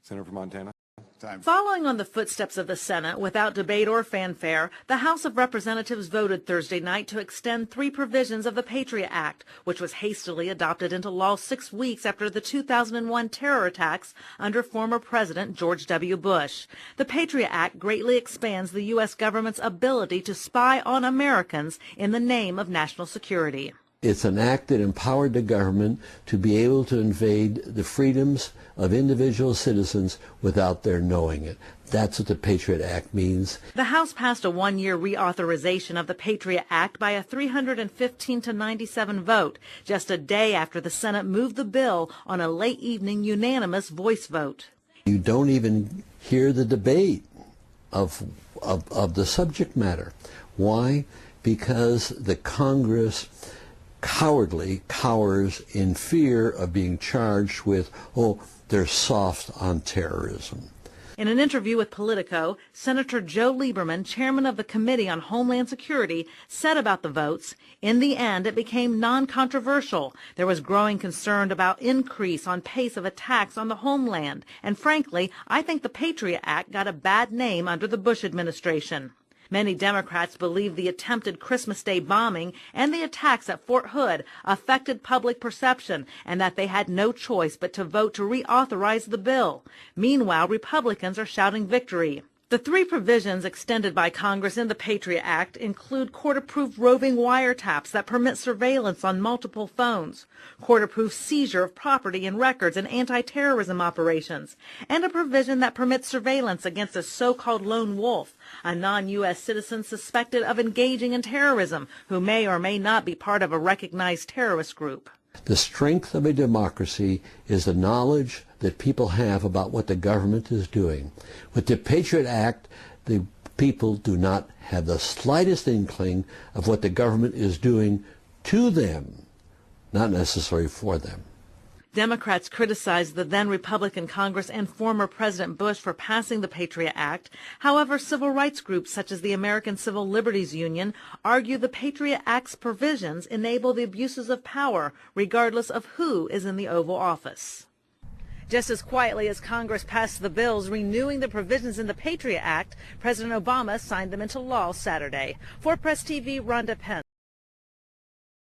Senator from Montana. Time. Following on the footsteps of the Senate, without debate or fanfare, the House of Representatives voted Thursday night to extend 3 provisions of the Patriot Act, which was hastily adopted into law 6 weeks after the 2001 terror attacks under former President George W. Bush. The Patriot Act greatly expands the U.S. government's ability to spy on Americans in the name of national security. It's an act that empowered the government to be able to invade the freedoms of individual citizens without their knowing it. That's what the Patriot Act means. The House passed a 1-year reauthorization of the Patriot Act by a 315-97 vote, just a day after the Senate moved the bill on a late evening unanimous voice vote. You don't even hear the debate of the subject matter. Why? Because the Congress cowardly cowers in fear of being charged with, oh, they're soft on terrorism. In an interview with Politico, Senator Joe Lieberman, chairman of the Committee on Homeland Security, said about the votes, in the end, it became non-controversial. There was growing concern about increase on pace of attacks on the homeland. And frankly, I think the Patriot Act got a bad name under the Bush administration. Many Democrats believe the attempted Christmas Day bombing and the attacks at Fort Hood affected public perception and that they had no choice but to vote to reauthorize the bill. Meanwhile, Republicans are shouting victory. The 3 provisions extended by Congress in the Patriot Act include court-approved roving wiretaps that permit surveillance on multiple phones, court-approved seizure of property and records in anti-terrorism operations, and a provision that permits surveillance against a so-called lone wolf, a non-U.S. citizen suspected of engaging in terrorism who may or may not be part of a recognized terrorist group. The strength of a democracy is the knowledge that people have about what the government is doing. With the Patriot Act, the people do not have the slightest inkling of what the government is doing to them, not necessarily for them. Democrats criticized the then Republican Congress and former President Bush for passing the Patriot Act. However, civil rights groups such as the American Civil Liberties Union argue the Patriot Act's provisions enable the abuses of power, regardless of who is in the Oval Office. Just as quietly as Congress passed the bills renewing the provisions in the Patriot Act, President Obama signed them into law Saturday. For PressTV, Rhonda Pence.